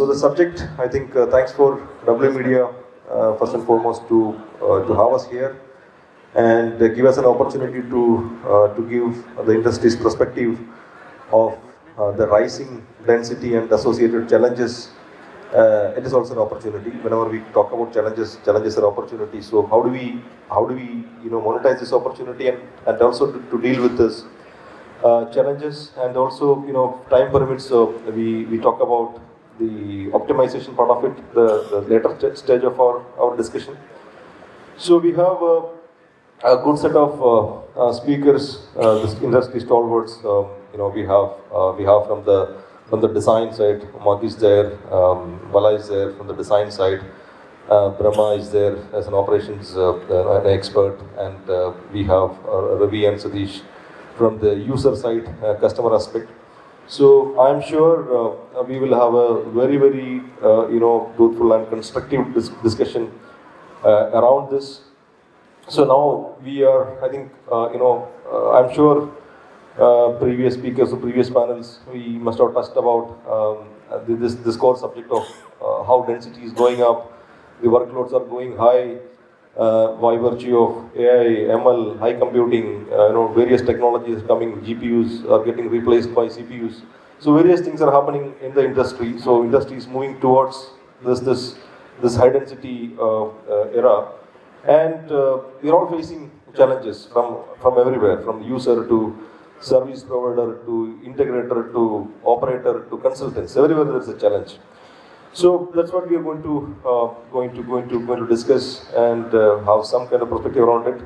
So the subject, I think, thanks for W.Media, first and foremost, to have us here and give us an opportunity to give the industry's perspective of the rising density and associated challenges. It is also an opportunity. Whenever we talk about challenges are opportunities. So how do we monetize this opportunity and also to deal with this challenges, and also time permits. So we talk about the optimization part of it, the later stage of our discussion. So we have a good set of speakers, this industry stalwarts. We have from the design side, Mark is there, Vala is there from the design side, Brahma is there as an operations an expert, and we have Ravi and Satish from the user side, customer aspect. So I'm sure we will have a very, very truthful and constructive discussion around this. So now we are, I think, I'm sure previous speakers or previous panels, we must have touched about this core subject of how density is going up, the workloads are going high, by virtue of AI, ML, high computing, various technologies coming, GPUs are getting replaced by CPUs. So various things are happening in the industry. So industry is moving towards this high density era, and we are all facing challenges from everywhere, from user to service provider to integrator to operator to consultants. Everywhere there is a challenge. So that's what we are going to discuss and have some kind of perspective around it.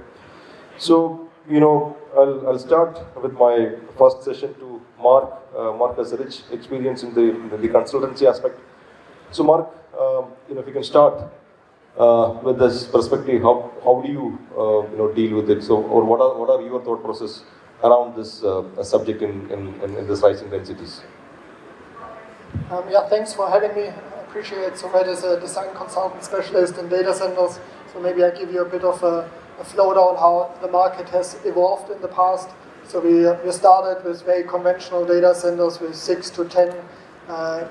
So I'll start with my first session to Mark. Mark has a rich experience in the consultancy aspect. So Mark, if you can start with this perspective, how do you deal with it? So, or what are your thought process around this subject in this rising densities? Thanks for having me. I appreciate it. So Matt is a design consultant specialist in data centers. So maybe I give you a bit of a flowdown how the market has evolved in the past. So we started with very conventional data centers with 6 to 10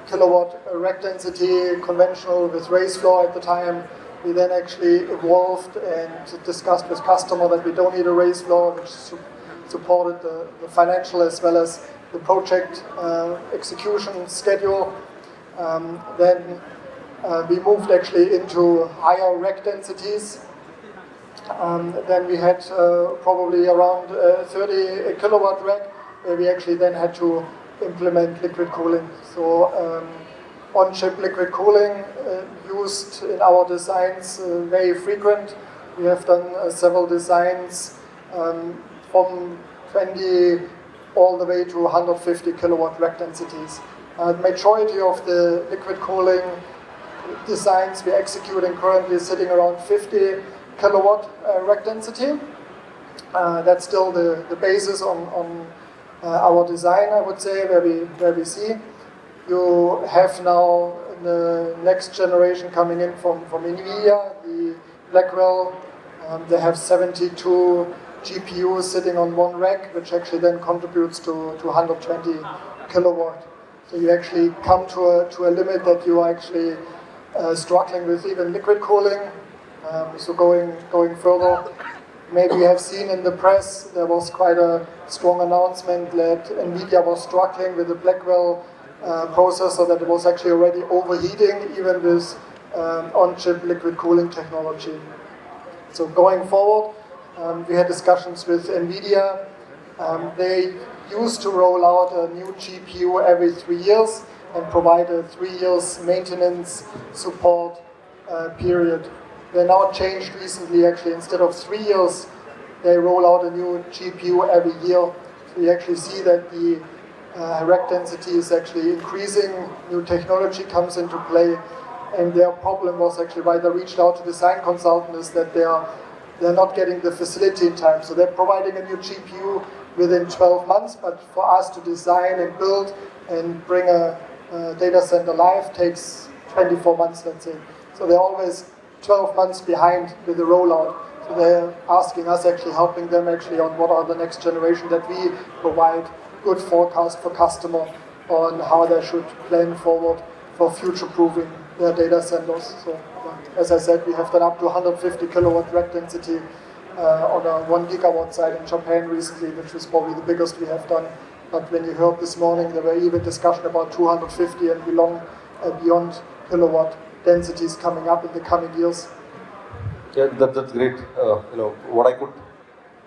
kilowatt rack density, conventional with raised floor at the time. We then actually evolved and discussed with customer that we don't need a raised floor, which supported the financial as well as the project execution schedule. Then we moved actually into higher rack densities. Then we had probably around 30 kilowatt rack, where we actually then had to implement liquid cooling. So on-chip liquid cooling used in our designs very frequent. We have done several designs from 20 all the way to 150 kilowatt rack densities. The majority of the liquid cooling designs we're executing currently is sitting around 50 kilowatt rack density. That's still the basis on our design, I would say, where we see. You have now the next generation coming in from NVIDIA, the Blackwell. They have 72 GPUs sitting on one rack, which actually then contributes to 120 kilowatt. So you actually come to a limit that you are actually struggling with even liquid cooling. So going further, maybe you have seen in the press there was quite a strong announcement that NVIDIA was struggling with the Blackwell processor, that it was actually already overheating even with on-chip liquid cooling technology. So going forward, we had discussions with NVIDIA. They used to roll out a new GPU every 3 years and provide a 3 years maintenance support period. They now changed recently, actually, instead of 3 years, they roll out a new GPU every year. So you actually see that the rack density is actually increasing, new technology comes into play, and their problem was actually why they reached out to design consultants is that they're not getting the facility in time. So they're providing a new GPU within 12 months, but for us to design and build and bring a data center live takes 24 months, let's say. So they're always 12 months behind with the rollout. So they're asking us, actually helping them actually on what are the next generation that we provide good forecast for customer on how they should plan forward for future-proofing their data centers. So, as I said, we have done up to 150 kilowatt rack density on a 1 gigawatt site in Japan recently, which is probably the biggest we have done. But when you heard this morning, there were even discussion about 250 and beyond kilowatt densities coming up in the coming years. Yeah, that's great. What I could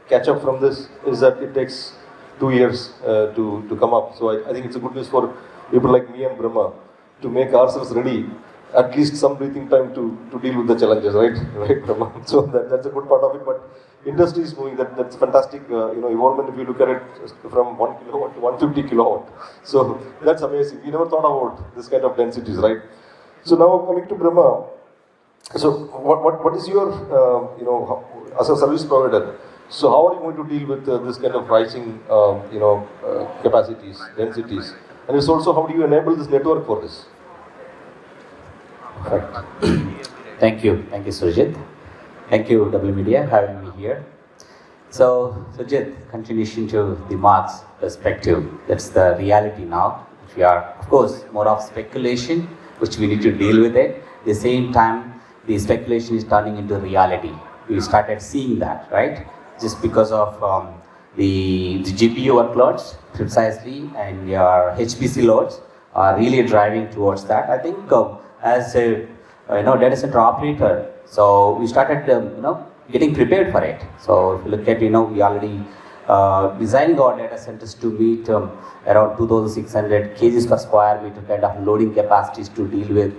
catch up from this is that it takes 2 years to come up. So I think it's a good news for people like me and Brahma to make ourselves ready, at least some breathing time to deal with the challenges, right? Right, Brahma? So that's a good part of it. But industry is moving. That's fantastic. Evolvement. If you look at it from 1 kilowatt to 150 kilowatt, so that's amazing. We never thought about this kind of densities, right? So now coming to Brahma. So what is your as a service provider? So how are you going to deal with this kind of rising capacities, densities, and it's also how do you enable this network for this? Thank you, Sreejith. Thank you, W.Media, having me here. So, Sreejith, continuation to the Mark's perspective, that's the reality now. We are, of course, more of speculation, which we need to deal with it. At the same time, the speculation is turning into reality. We started seeing that, right? Just because of the GPU workloads, precisely, and your HPC loads are really driving towards that. I think as a data center operator, so we started getting prepared for it. So if you look at we already designing our data centers to meet around 2,600 kgs per square meter kind of loading capacities to deal with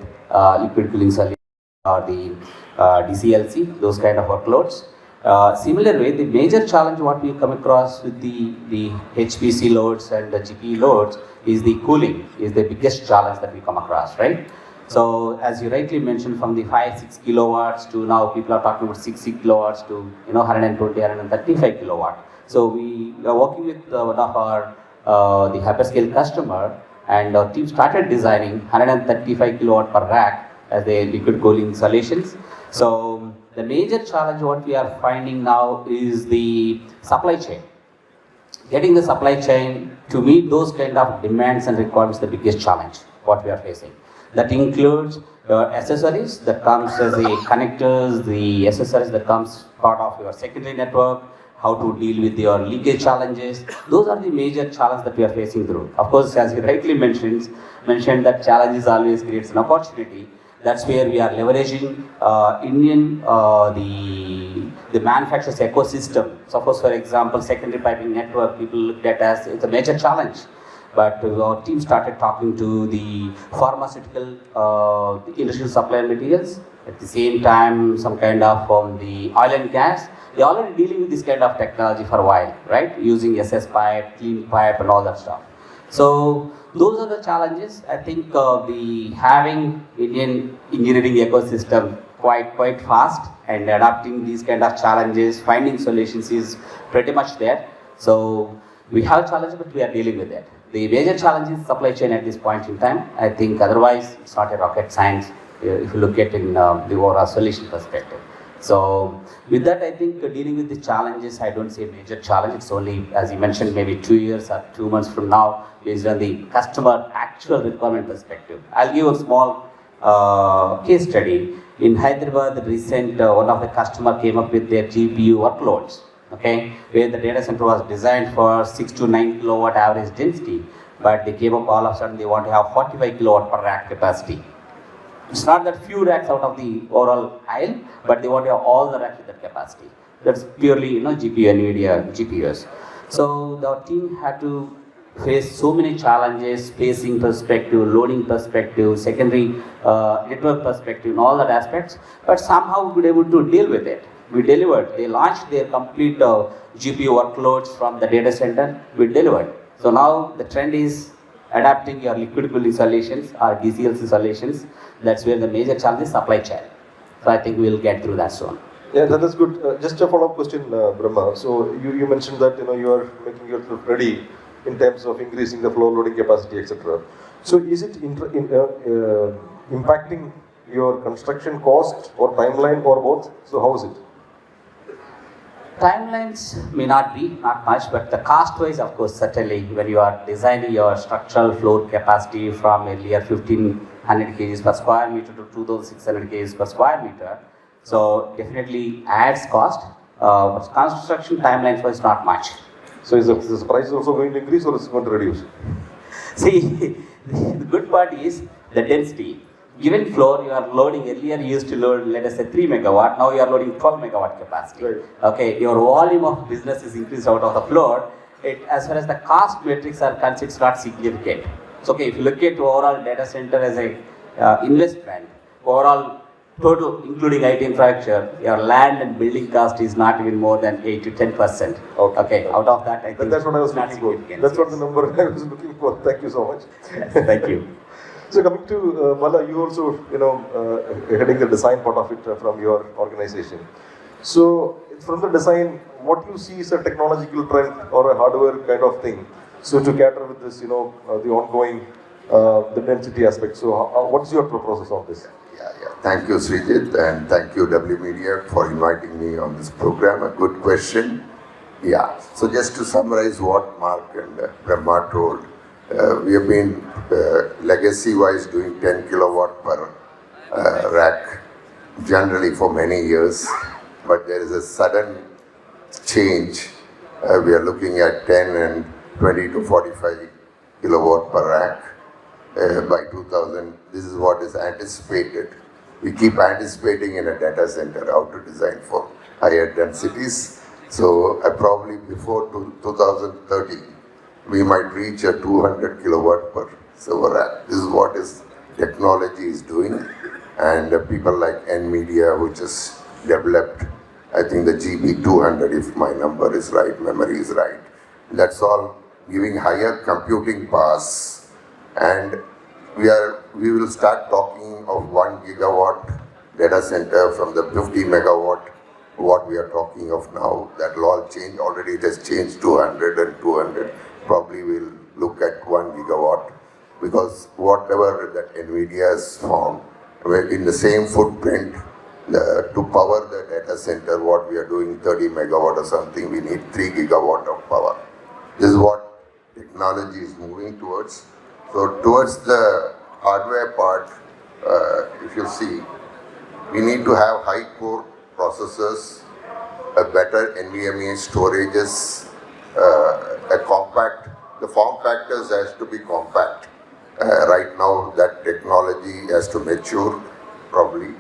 liquid cooling solutions or the DCLC, those kind of workloads. Similar way, the major challenge what we come across with the HPC loads and the GPU loads is the cooling, is the biggest challenge that we come across, right? So as you rightly mentioned, from the 5-6 kilowatts to now people are talking about 60 kilowatts to 120, 135 kilowatt. So we are working with one of our the hyperscale customer, and our team started designing 135 kilowatt per rack as the liquid cooling solutions. So the major challenge what we are finding now is the supply chain. Getting the supply chain to meet those kind of demands and requirements is the biggest challenge what we are facing. That includes your accessories that comes as the connectors, the accessories that comes part of your secondary network, how to deal with your leakage challenges. Those are the major challenges that we are facing through. Of course, as you rightly mentioned that challenges always creates an opportunity. That's where we are leveraging Indian the manufacturer's ecosystem. Suppose, for example, secondary piping network, people looked at as it's a major challenge. But our team started talking to the pharmaceutical, the industrial supply materials. At the same time, some kind of the oil and gas. They're already dealing with this kind of technology for a while, right? Using SS pipe, clean pipe, and all that stuff. So those are the challenges. I think the having Indian engineering ecosystem quite fast and adapting these kind of challenges, finding solutions is pretty much there. So we have challenges, but we are dealing with it. The major challenge is supply chain at this point in time. I think otherwise it's not a rocket science if you look at it in the overall solution perspective. So with that, I think dealing with the challenges, I don't see a major challenge. It's only, as you mentioned, maybe 2 years or 2 months from now, based on the customer actual requirement perspective. I'll give a small case study. In Hyderabad, the recent one of the customer came up with their GPU workloads. Okay, where the data center was designed for 6 to 9 kilowatt average density, but they came up all of a sudden they want to have 45 kilowatt per rack capacity. It's not that few racks out of the overall aisle, but they want to have all the racks with that capacity. That's purely GPU, NVIDIA GPUs. So the team had to face so many challenges, spacing perspective, loading perspective, secondary network perspective, and all that aspects, but somehow we were able to deal with it. We delivered. They launched their complete GPU workloads from the data center. We delivered. So now the trend is adapting your liquid cooling solutions or DCLC solutions. That's where the major challenge is supply chain. So I think we'll get through that soon. Yeah, that is good. Just a follow-up question, Brahma. So you mentioned that you are making yourself ready in terms of increasing the floor loading capacity, etc. So is it impacting your construction cost or timeline or both? So how is it? Timelines may not much, but the cost-wise, of course, certainly when you are designing your structural floor capacity from earlier 15 100 kgs per square meter to 2600 kgs per square meter. So definitely adds cost, but construction timelines was not much. So is the price also going to increase or is it going to reduce? See, the good part is the density. Given floor, you are loading, earlier you used to load, let us say 3 megawatt, now you are loading 12 megawatt capacity. Right. Okay, your volume of business is increased out of the floor. As far as the cost metrics are concerned, it's not significant. So, okay, if you look at overall data center as a investment, overall total, including IT infrastructure, your land and building cost is not even more than 8 to 10%. Okay, out of that, I think That's what I was it's not looking for. significant. That's what the number I was looking for. Thank you so much. Yes, thank you. So coming to Mala, you also, heading the design part of it from your organization. So from the design, what you see is a technological trend or a hardware kind of thing. So to cater with this, the ongoing, the density aspect. So what's your process on this? Yeah. Thank you, Sreejith, and thank you, W.Media, for inviting me on this program. A good question. Yeah. So just to summarize what Mark and Brahma told, we have been legacy-wise doing 10 kilowatt per rack generally for many years, but there is a sudden change. We are looking at 10 and 20 to 45 kilowatt per rack by 2000. This is what is anticipated. We keep anticipating in a data center how to design for higher densities. So probably before 2030, we might reach a 200 kilowatt per server rack. This is what technology is doing, and people like NVIDIA, which has developed, I think the GB200, if my number is right, memory is right. That's all giving higher computing powers, and we will start talking of 1 gigawatt data center from the 50 megawatt. What we are talking of now, that will all change. Already it has changed to 100 and 200. Probably we'll look at 1 gigawatt, because whatever that NVIDIA has found, in the same footprint, to power the data center, what we are doing 30 megawatt or something, we need 3 gigawatt of power. This is what technology is moving towards. So towards the hardware part, if you see, we need to have high core processors, a better NVMe storages, a compact, the form factors has to be compact. Right now that technology has to mature probably,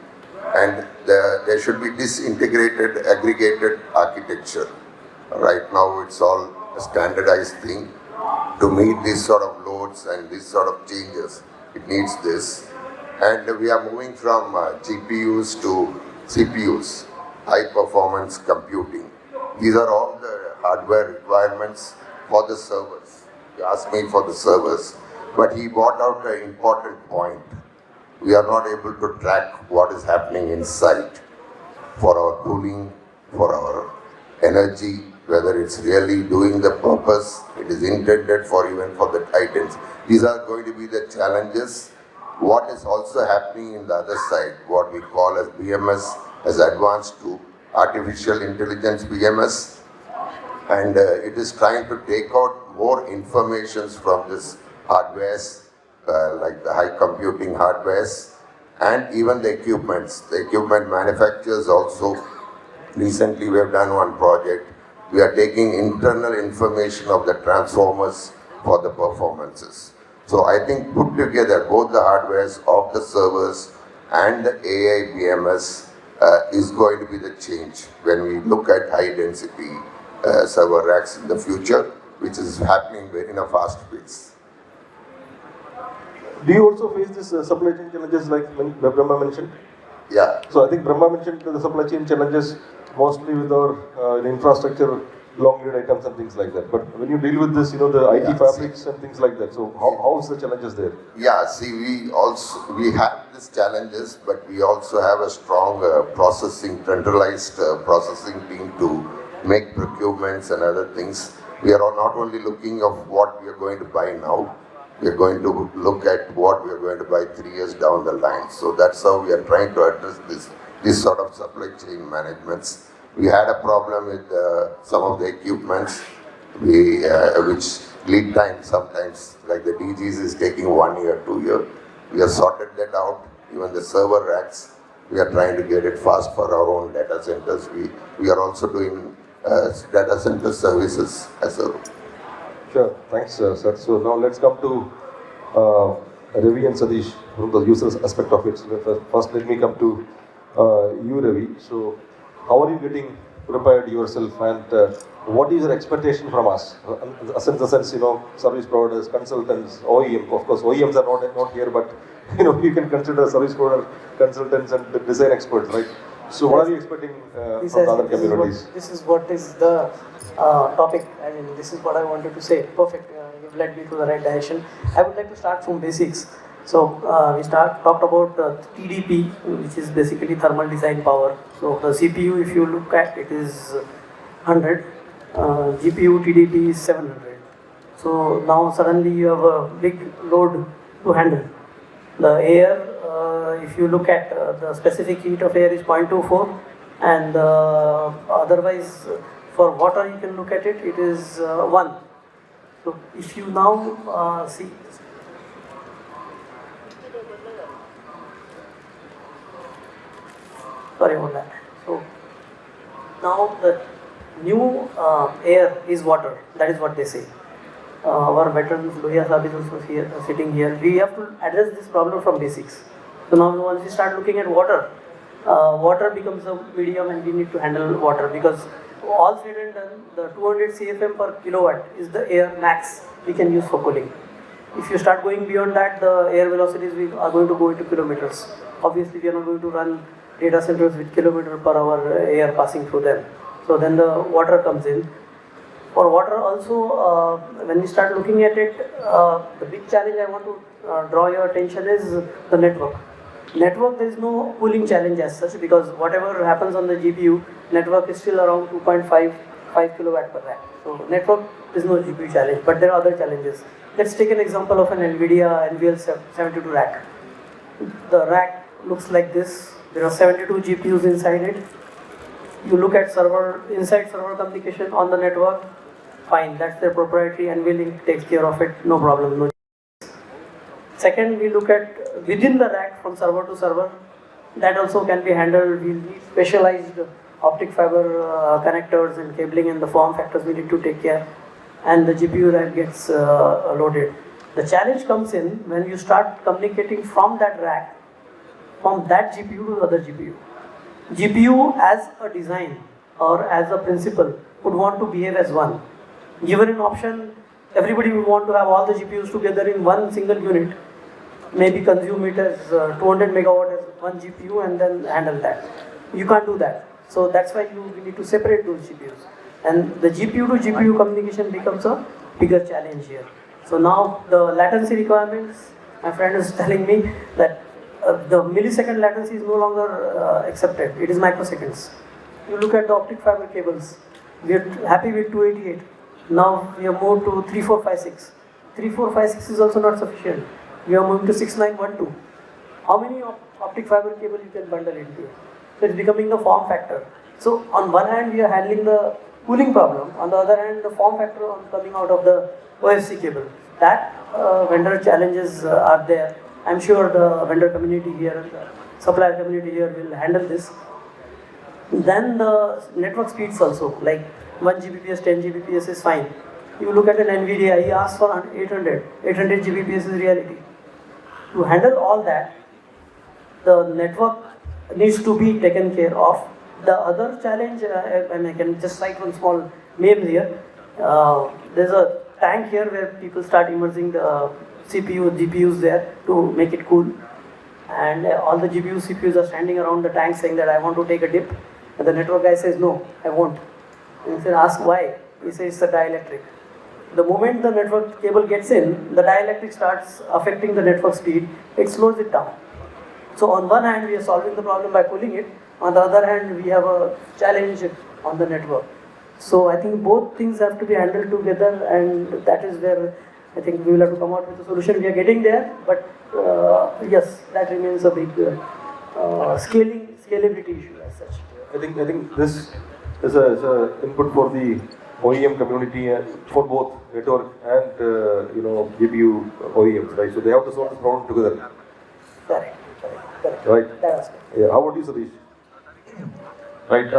and there should be disintegrated, aggregated architecture. Right now it's all a standardized thing. To meet these sort of loads and these sort of changes, it needs this. And we are moving from GPUs to CPUs, high performance computing. These are all the hardware requirements for the servers. You asked me for the servers, but he brought out an important point. We are not able to track what is happening inside for our cooling, for our energy, whether it's really doing the purpose it is intended for, even for the titans. These are going to be the challenges. What is also happening in the other side, what we call as BMS, has advanced to artificial intelligence BMS, and it is trying to take out more informations from this hardwares, like the high computing hardwares, and even the equipments. The equipment manufacturers also, recently we have done one project. We are taking internal information of the transformers for the performances. So I think put together both the hardwares of the servers and the AI BMS is going to be the change when we look at high density server racks in the future, which is happening very in a fast pace. Do you also face this supply chain challenges like Brahma mentioned? Yeah. So I think Brahma mentioned the supply chain challenges mostly with our infrastructure, long lead items and things like that. But when you deal with this, the IT fabrics and things like that, so how is the challenges there? Yeah, see, we have these challenges, but we also have a strong centralized processing team to make procurements and other things. We are not only looking of what we are going to buy now, we are going to look at what we are going to buy 3 years down the line. So that's how we are trying to address this sort of supply chain managements. We had a problem with some of the equipments, which lead time sometimes, like the DGs is taking 1 year, 2 years. We have sorted that out. Even the server racks, we are trying to get it fast for our own data centers. We are also doing data center services as a. Sure, thanks, sir. So now let's come to Ravi and Satish from the users aspect of it. So first, let me come to you, Ravi. So, how are you getting prepared yourself, and what is your expectation from us? In the sense, service providers, consultants, OEM. Of course, OEMs are not here, but you can consider service provider, consultants, and the design experts, right? So, what are you expecting from the other communities? This is what is the topic. I mean, this is what I wanted to say. Perfect. You've led me to the right direction. I would like to start from basics. So we talked about TDP, which is basically thermal design power. So the CPU, if you look at it, is 100. GPU TDP is 700. So now suddenly you have a big load to handle. The air, if you look at the specific heat of air is 0.24, and otherwise for water you can look at it, it is 1. So if you now see, sorry about that. So now the new air is water. That is what they say. Our veterans, Lohiya Saab is also here, sitting here. We have to address this problem from basics. So now once we start looking at water, water becomes a medium, and we need to handle water, because all said and done, the 200 CFM per kilowatt is the air max we can use for cooling. If you start going beyond that, the air velocities are going to go into kilometers. Obviously, we are not going to run data centers with kilometer per hour air passing through them. So then the water comes in. For water also, when we start looking at it, the big challenge I want to draw your attention is the network. Network, there is no cooling challenge as such, because whatever happens on the GPU, network is still around 2.5 kilowatt per rack. So network is no GPU challenge, but there are other challenges. Let's take an example of an NVIDIA NVL72 rack. The rack looks like this. There are 72 GPUs inside it. You look at inside server communication on the network, fine, that's their proprietary, NVLink takes care of it, no problem. No. Second, we look at within the rack from server to server, that also can be handled. We need specialized optic fiber connectors and cabling, and the form factors we need to take care, and the GPU rack gets loaded. The challenge comes in when you start communicating from that rack, from that GPU to the other GPU. GPU as a design or as a principle would want to behave as one. Given an option, everybody would want to have all the GPUs together in one single unit, maybe consume it as 200 megawatt as one GPU and then handle that. You can't do that. So that's why you need to separate those GPUs. And the GPU to GPU communication becomes a bigger challenge here. So now the latency requirements, my friend is telling me that the millisecond latency is no longer accepted. It is microseconds. You look at the optic fiber cables. We are happy with 288. Now we have moved to 3456. 3456 is also not sufficient. We are moving to 6912. How many optic fiber cable you can bundle into it? So it's becoming the form factor. So on one hand we are handling the cooling problem. On the other hand, the form factor coming out of the OFC cable. That vendor challenges are there. I'm sure the vendor community here and the supplier community here will handle this. Then the network speeds also, like 1 Gbps, 10 Gbps is fine. You look at an NVIDIA, he asks for 800 Gbps is reality. To handle all that, the network needs to be taken care of. The other challenge, and I can just cite one small name here, there's a tank here where people start immersing the CPU, GPUs there to make it cool. And all the GPUs, CPUs are standing around the tank saying that I want to take a dip. And the network guy says, no, I won't. And he said, ask why? He says, it's a dielectric. The moment the network cable gets in, the dielectric starts affecting the network speed, it slows it down. So on one hand, we are solving the problem by cooling it. On the other hand, we have a challenge on the network. So I think both things have to be handled together, and that is where I think we will have to come out with a solution. We are getting there, but yes, that remains a big scalability issue as such. I think this is a input for the OEM community for both network and GPU OEMs, right? So they have to solve this problem together. Correct. Right. That aspect. Yeah. How about you, Sreejith? Right.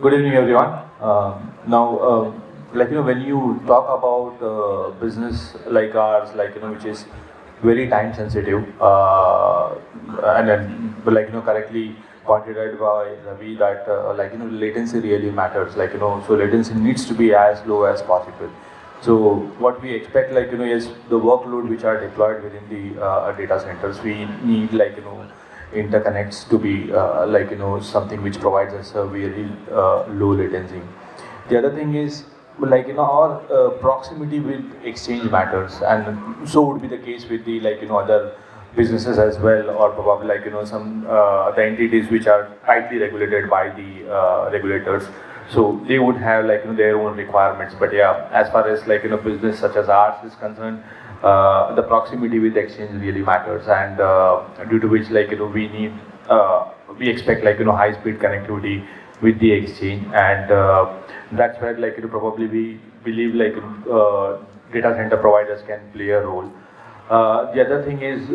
Good evening, everyone. When you talk about business like ours, which is very time sensitive, and then, correctly pointed out by Ravi that, latency really matters. So latency needs to be as low as possible. So what we expect, is the workload which are deployed within the data centers. We need, interconnects to be something which provides us a very low latency. The other thing is our proximity with exchange matters, and so would be the case with the other businesses as well, or probably some the entities which are tightly regulated by the regulators. So they would have their own requirements. But yeah, as far as business such as ours is concerned, the proximity with the exchange really matters, and due to which we need we expect high speed connectivity with the exchange, and that's where probably we believe data center providers can play a role. The other thing is,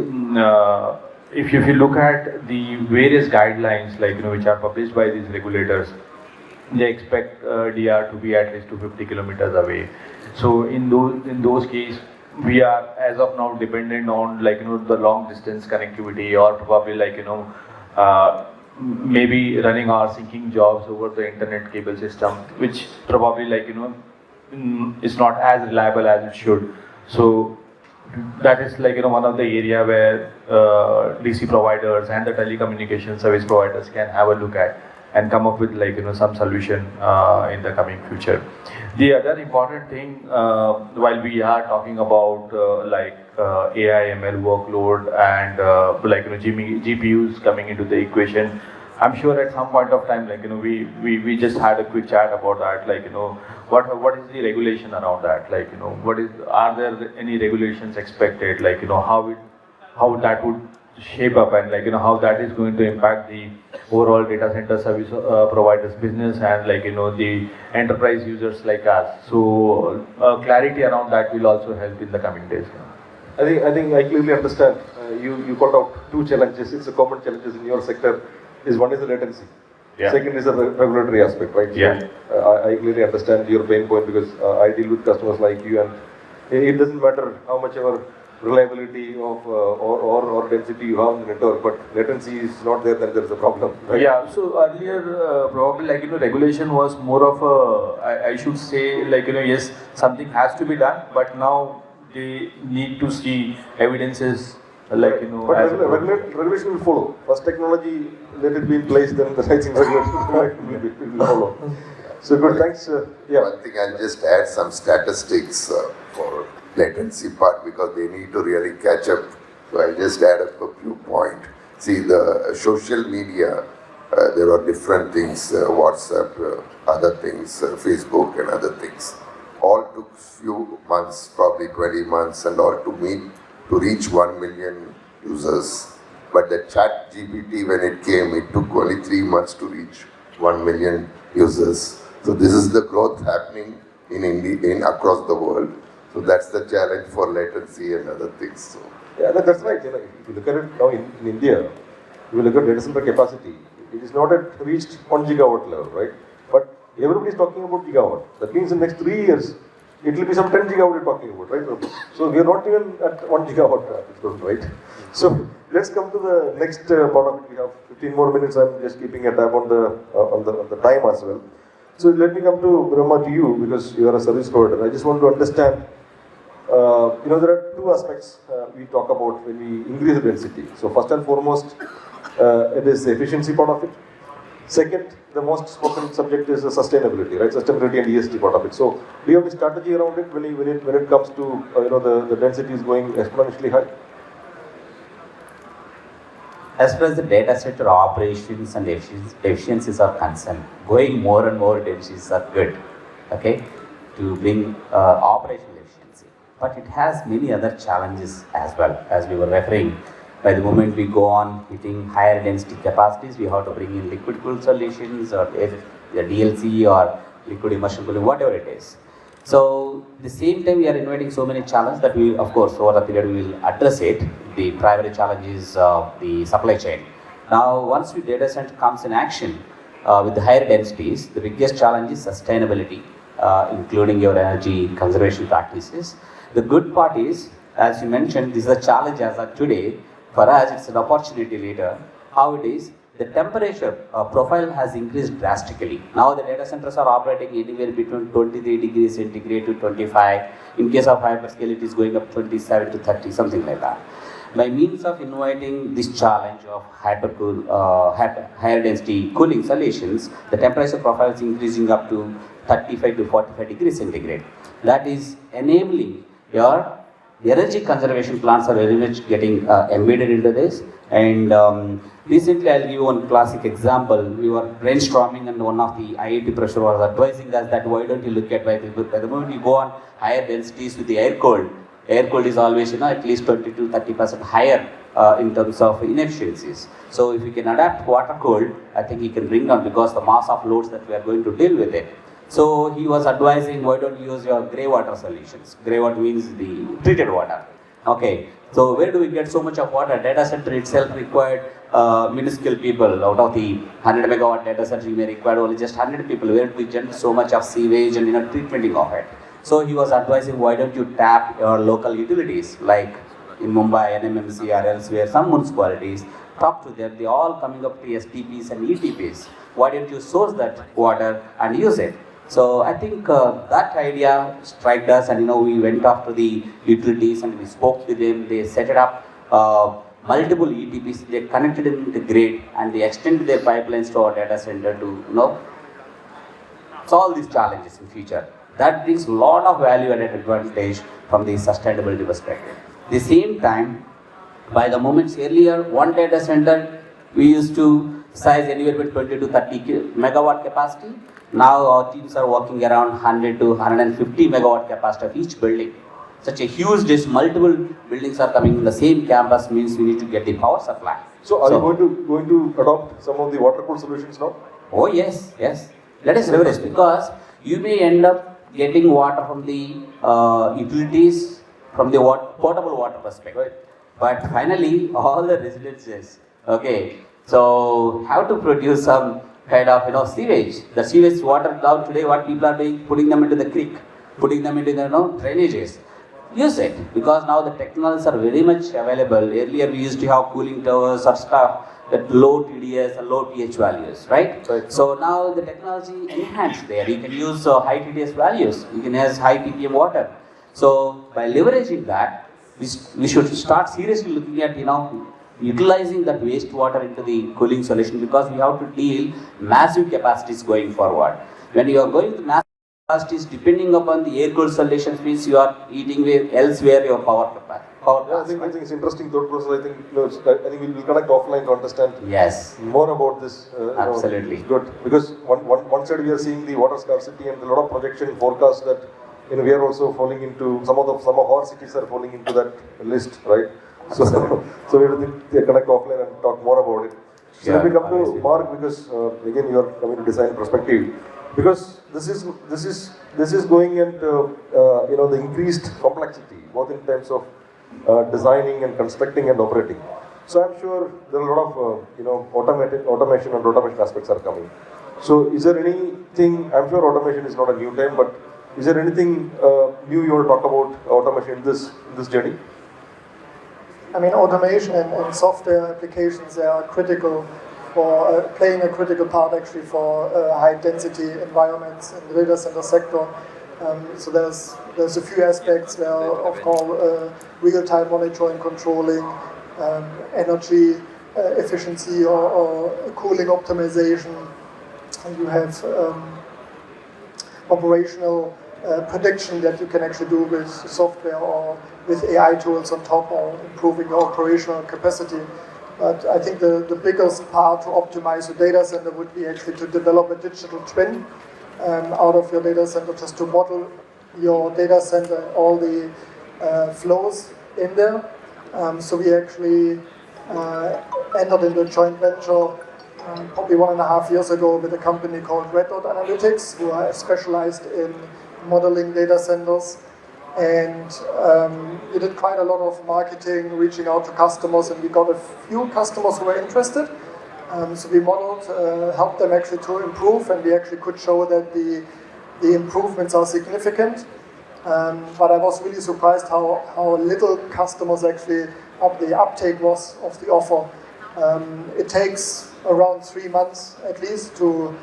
if you look at the various guidelines which are published by these regulators, they expect DR to be at least 250 kilometers away. So in those cases, we are as of now dependent on the long distance connectivity, or probably maybe running our syncing jobs over the internet cable system, which probably is not as reliable as it should. So that is one of the area where DC providers and the telecommunication service providers can have a look at and come up with some solution in the coming future. The other important thing, while we are talking about AI ML workload and GPUs coming into the equation, I'm sure at some point of time we just had a quick chat about that, what is the regulation around that, are there any regulations expected, how that would shape up, and how that is going to impact the overall data center service providers business, and the enterprise users like us. So clarity around that will also help in the coming days. I think I clearly understand. You called out two challenges. It's a common challenges in your sector. One is the latency. Yeah. Second is the regulatory aspect, right? Yeah. So, I clearly understand your pain point, because I deal with customers like you, and it doesn't matter how much ever reliability of or density you have in the network, but latency is not there, then there is a problem, right? Yeah, so earlier probably regulation was more of a, I should say yes, something has to be done, but now they need to see evidences But regulation will follow. First technology, let it be in place, then the rising regulation will follow. So good, thanks. One thing, I'll just add some statistics for latency part, because they need to really catch up. So I'll just add up a few points. See, the social media, there are different things, WhatsApp, other things, Facebook and other things. All took few months, probably 20 months and all, to reach 1 million users. But the chat GPT, when it came, it took only 3 months to reach 1 million users. So this is the growth happening in India, across the world. So that's the challenge for latency and other things. So. Yeah, that's right. If you look at it now in India, if you look at data center capacity, it is not at reached 1 gigawatt level, right? But everybody is talking about gigawatt. That means in the next 3 years, it will be some 10 gigawatt we're talking about, right? So we are not even at 1 gigawatt, right? So let's come to the next part of it. We have 15 more minutes. I'm just keeping a tab on the time as well. So let me come to Brahma, to you, because you are a service provider. I just want to understand. There are two aspects we talk about when we increase the density. So first and foremost, it is the efficiency part of it. Second, the most spoken subject is the sustainability, right? Sustainability and ESG part of it. So do you have a strategy around it when it comes to the density is going exponentially high? As far as the data center operations and efficiencies are concerned, going more and more densities are good, okay, to bring operational efficiency. But it has many other challenges as well, as we were referring. By the moment we go on hitting higher density capacities, we have to bring in liquid cooled solutions, or the DLC or liquid immersion cooling, whatever it is. So the same time we are inviting so many challenges that we, of course, over the period we will address it. The primary challenge is the supply chain. Now, once the data center comes in action with the higher densities, the biggest challenge is sustainability, including your energy conservation practices. The good part is, as you mentioned, this is a challenge as of today. For us, it's an opportunity later. How it is? The temperature profile has increased drastically. Now the data centers are operating anywhere between 23 degrees centigrade to 25. In case of hyperscale, it is going up 27 to 30, something like that. By means of inviting this challenge of higher density cooling solutions, the temperature profile is increasing up to 35 to 45 degrees centigrade. That is enabling your energy conservation plans are very much getting embedded into this. And recently, I'll give you one classic example. We were brainstorming, and one of the IIT professor was advising us that why don't you look at by the moment you go on higher densities with the air cold is always at least 20 to 30% higher in terms of inefficiencies. So if we can adapt water cold, I think we can bring down, because the mass of loads that we are going to deal with it. So he was advising, why don't you use your grey water solutions? Grey water means the treated water. Okay, so where do we get so much of water? Data center itself required minuscule people. Out of the 100 megawatt data center, you may require only just 100 people. Where do we generate so much of sewage and treatmenting of it? So he was advising, why don't you tap your local utilities, like in Mumbai, NMMC or elsewhere, some municipalities, talk to them, they all coming up to STPs and ETPs. Why don't you source that water and use it? So I think that idea struck us, and we went after the utilities and we spoke to them. They set it up multiple ETPs. They connected in the grid and they extended their pipelines to our data center to solve these challenges in future. That brings a lot of value-added advantage from the sustainability perspective. At the same time, by the moments earlier, one data center we used to size anywhere between 20 to 30 megawatt capacity. Now our teams are working around 100 to 150 megawatt capacity of each building. Such a huge dish, multiple buildings are coming in the same campus, means we need to get the power supply. So are you going to adopt some of the water cooled solutions now? Oh yes. Let us leverage, because you may end up getting water from the utilities, from the potable water perspective. Right. But finally, all the residences, okay, so have to produce some kind of sewage. The sewage water now today, what people are doing, putting them into the creek, putting them into the drainages. Use it, because now the technologies are very much available. Earlier we used to have cooling towers or stuff at low TDS and low pH values, right? So now the technology enhanced there. You can use high TDS values. You can use high ppm water. So by leveraging that, we should start seriously looking at utilizing that wastewater into the cooling solution, because we have to deal massive capacities going forward. When you are going to massive capacities, depending upon the air cooled solutions, means you are eating elsewhere your power capacity. I think it's interesting thought process. I think we'll connect offline to understand more about this. Absolutely. Good, because one side we are seeing the water scarcity and a lot of projection forecasts that we are also falling into some of our cities are falling into that list, right? So we have to connect offline and talk more about it. So let me come to Mark, because again you are coming to design perspective, because this is going into the increased complexity, both in terms of designing and constructing and operating. So I'm sure there are a lot of automation and automation aspects are coming. So is there anything? I'm sure automation is not a new term, but is there anything new you want to talk about automation in this journey? I mean, automation and software applications, they are critical for playing a critical part actually for high density environments in the data center sector. So there's a few aspects where, of course, real-time monitoring, controlling, energy efficiency or cooling optimization, and you have operational prediction that you can actually do with software or with AI tools on top, or improving your operational capacity. But I think the biggest part to optimize your data center would be actually to develop a digital twin out of your data center, just to model your data center and all the flows in there. So we actually entered into a joint venture probably 1.5 years ago with a company called Red Dot Analytics, who are specialized in modeling data centers. And we did quite a lot of marketing, reaching out to customers, and we got a few customers who were interested. So we modeled, helped them actually to improve, and we actually could show that the improvements are significant. But I was really surprised how little customers actually, the uptake was of the offer. It takes around 3 months at least to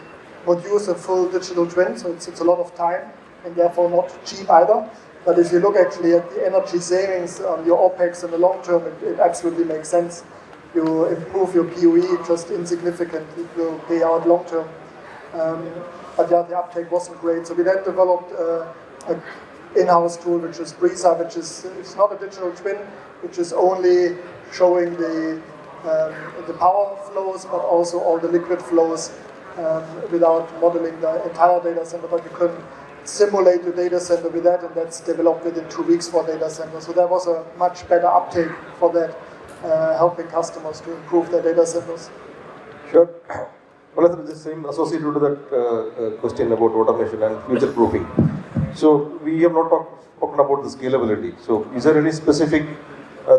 produce a full digital twin, so it's a lot of time and therefore not cheap either. But if you look actually at the energy savings on your OPEX in the long term, it absolutely makes sense. You improve your PUE just insignificantly, it will pay out long term. But yeah, the uptake wasn't great. So we then developed an in-house tool, which is Brisa, which is, it's not a digital twin, which is only showing the power flows, but also all the liquid flows without modeling the entire data center. But you can simulate the data center with that, and that's developed within 2 weeks for data center. So there was a much better uptake for that, helping customers to improve their data centers. Sure. Well, the same associated to that question about automation and future proofing. So we have not spoken about the scalability. So is there any specific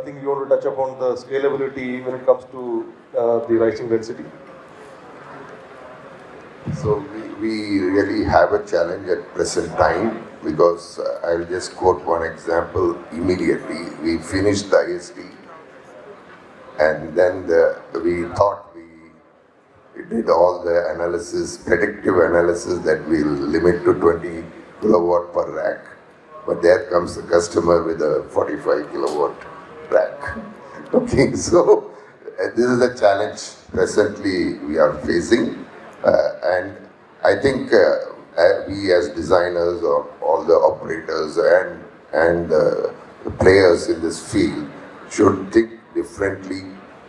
thing you want to touch upon the scalability when it comes to the rising density? So we really have a challenge at present time, because I'll just quote one example immediately. We finished the IST, and then we thought we did all the analysis, predictive analysis, that we'll limit to 20 kilowatt per rack. But there comes the customer with a 45 kilowatt rack. Okay, so this is the challenge presently we are facing. And I think we as designers, or all the operators and the players in this field should think differently.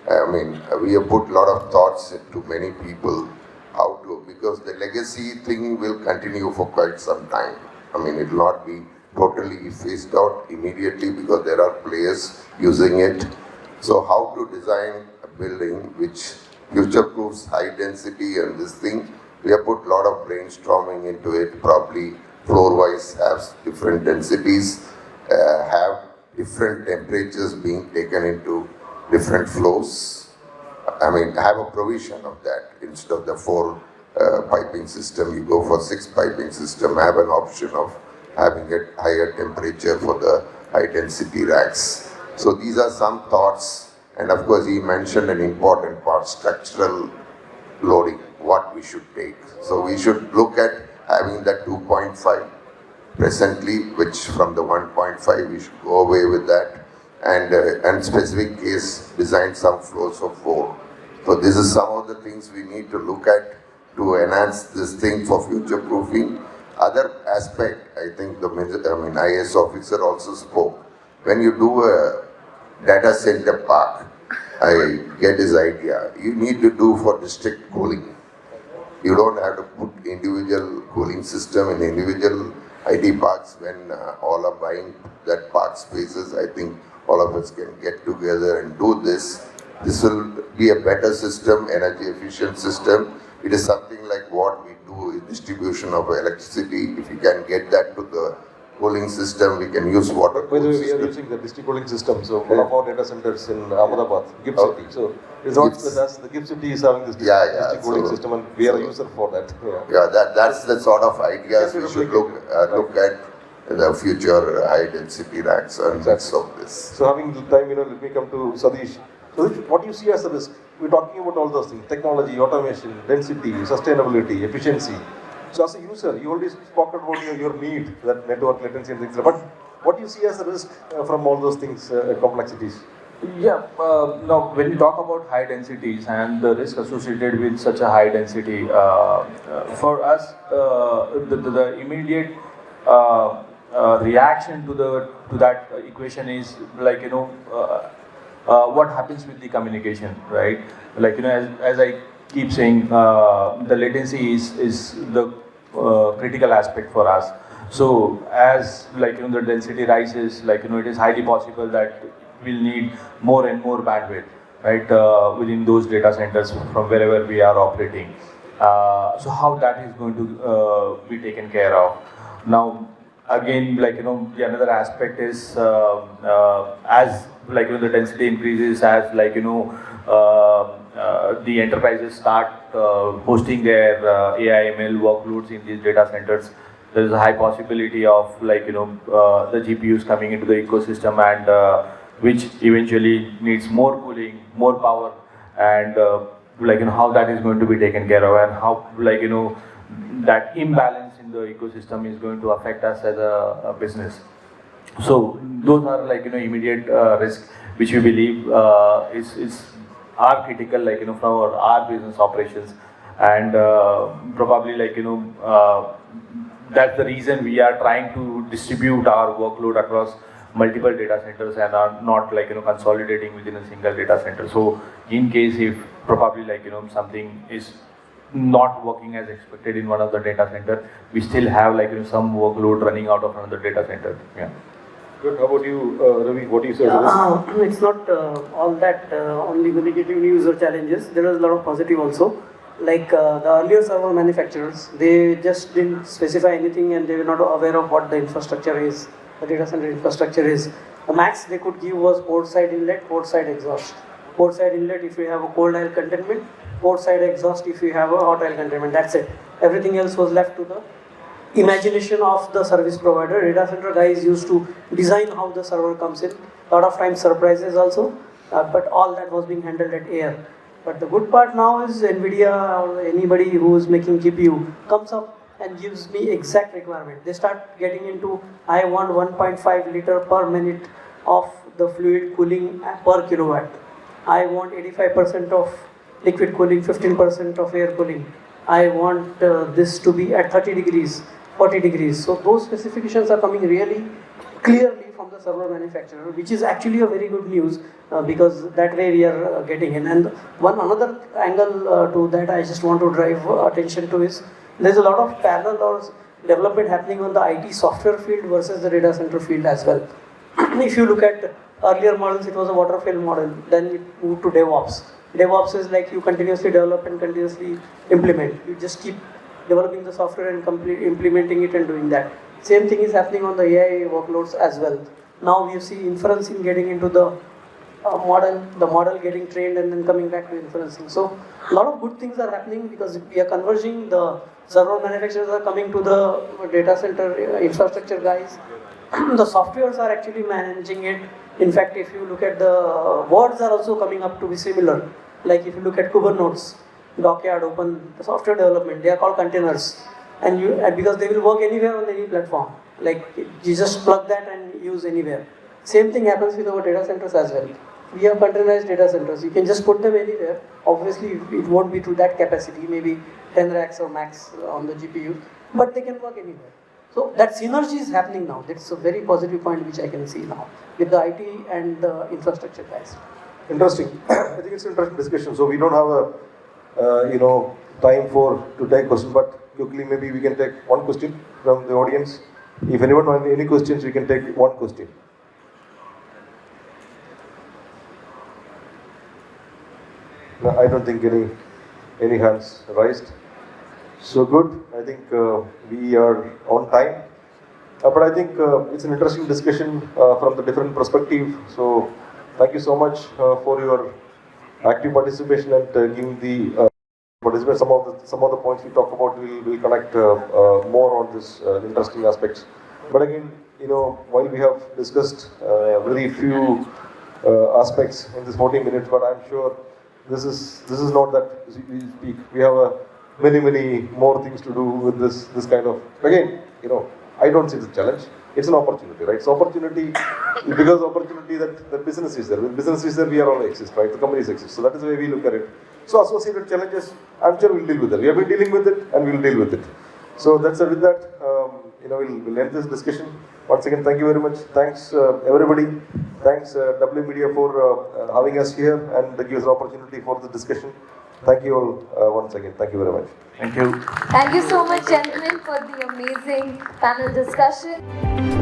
I mean, we have put a lot of thoughts into many people how to, because the legacy thing will continue for quite some time. I mean, it will not be totally phased out immediately, because there are players using it. So how to design a building which future-proofs high density and this thing, we have put a lot of brainstorming into it. Probably floor-wise have different densities, have different temperatures being taken into different flows. I mean, have a provision of that. Instead of the 4 piping system, you go for 6 piping system, have an option of having a higher temperature for the high density racks. So these are some thoughts. And of course, he mentioned an important part, structural loading, what we should take. So we should look at having that 2.5 presently, which from the 1.5 we should go away with that. And specific case design some flows of 4. So this is some of the things we need to look at to enhance this thing for future proofing. Other aspect, I think IAS officer also spoke. When you do a data center park, I get his idea. You need to do for district cooling. You don't have to put individual cooling system in individual IT parks. When all are buying that park spaces, I think all of us can get together and do this. This will be a better system, energy efficient system. It is something like what we do in distribution of electricity. If you can get that to the cooling system, we can use water. By the way, we are using the district cooling system. So one of our data centers in Ahmedabad, GIFT City. So it's not with us. The GIFT City is having this district cooling system, and we are a user for that. That's the sort of ideas we should look at in the future high density racks and that's of this. So having the time, let me come to Sadish. Sadish, what do you see as a risk? We're talking about all those things: technology, automation, density, sustainability, efficiency. So as a user, you already spoke about your need, that network latency and things. But what do you see as a risk from all those things, complexities? Yeah, now when you talk about high densities and the risk associated with such a high density, for us, the immediate reaction to that equation is like, what happens with the communication, right? Like, as I keep saying, the latency is the critical aspect for us. So as the density rises, it is highly possible that we'll need more and more bandwidth, right, within those data centers from wherever we are operating. So how that is going to be taken care of? Now, again, the another aspect is as the density increases, as the enterprises start hosting their AI ML workloads in these data centers. There is a high possibility of the GPUs coming into the ecosystem, and which eventually needs more cooling, more power, and how that is going to be taken care of, and how that imbalance in the ecosystem is going to affect us as a business. So those are immediate risk which we believe are critical for our business operations, and probably that's the reason we are trying to distribute our workload across multiple data centers and are not consolidating within a single data center. So in case if probably something is not working as expected in one of the data center, we still have some workload running out of another data center. Yeah. Good. How about you, Ravi? What do you say to this? It's not all that only negative news or challenges. There is a lot of positive also. Like the earlier server manufacturers, they just didn't specify anything and they were not aware of what the infrastructure is, the data center infrastructure is. The max they could give was port side inlet, port side exhaust. Port side inlet if you have a cold air containment, port side exhaust if you have a hot air containment. That's it. Everything else was left to the imagination of the service provider. Data center guys used to design how the server comes in. A lot of times surprises also, but all that was being handled at air. But the good part now is NVIDIA or anybody who is making GPU comes up and gives me exact requirement. They start getting into, I want 1.5 liter per minute of the fluid cooling per kilowatt. I want 85% of liquid cooling, 15% of air cooling. I want this to be at 30 degrees, 40 degrees. So those specifications are coming really clearly from the server manufacturer, which is actually a very good news because that way we are getting in. And one another angle to that I just want to drive attention to is there's a lot of parallel or development happening on the IT software field versus the data center field as well. If you look at earlier models, it was a waterfall model, then it moved to DevOps. DevOps is like you continuously develop and continuously implement. You just keep developing the software and implementing it and doing that. Same thing is happening on the AI workloads as well. Now we see inferencing getting into the model getting trained and then coming back to inferencing. So a lot of good things are happening because we are converging. The server manufacturers are coming to the data center infrastructure guys. The softwares are actually managing it. In fact, if you look at the words are also coming up to be similar. Like if you look at Kubernetes, Dockyard, Open software development, they are called containers. And because they will work anywhere on any platform. Like you just plug that and use anywhere. Same thing happens with our data centers as well. We have containerized data centers. You can just put them anywhere. Obviously, it won't be to that capacity, maybe 10 racks or max on the GPU, but they can work anywhere. So that synergy is happening now. That's a very positive point which I can see now with the IT and the infrastructure guys. Interesting. I think it's an interesting discussion. So we don't have a time to take questions, but quickly maybe we can take one question from the audience. If anyone has any questions, we can take one question. No, I don't think any hands raised. So good. I think we are on time. But I think it's an interesting discussion from the different perspective. So thank you so much for your active participation and giving the participants some of the points we talked about. We'll connect more on this interesting aspects. But again, while we have discussed very few aspects in this 40 minutes, but I'm sure this is not that we speak. We have many more things to do with this kind of. Again, I don't see the challenge. It's an opportunity, right? So opportunity, because opportunity that the business is there. When business is there, we are all exist, right? The companies exist. So that is the way we look at it. So associated challenges, I'm sure we'll deal with it. We have been dealing with it, and we'll deal with it. So that's it. With that, we'll end this discussion. Once again, thank you very much. Thanks everybody. Thanks W.Media for having us here and give us an opportunity for the discussion. Thank you all once again. Thank you very much. Thank you. Thank you so much, gentlemen, for the amazing panel discussion.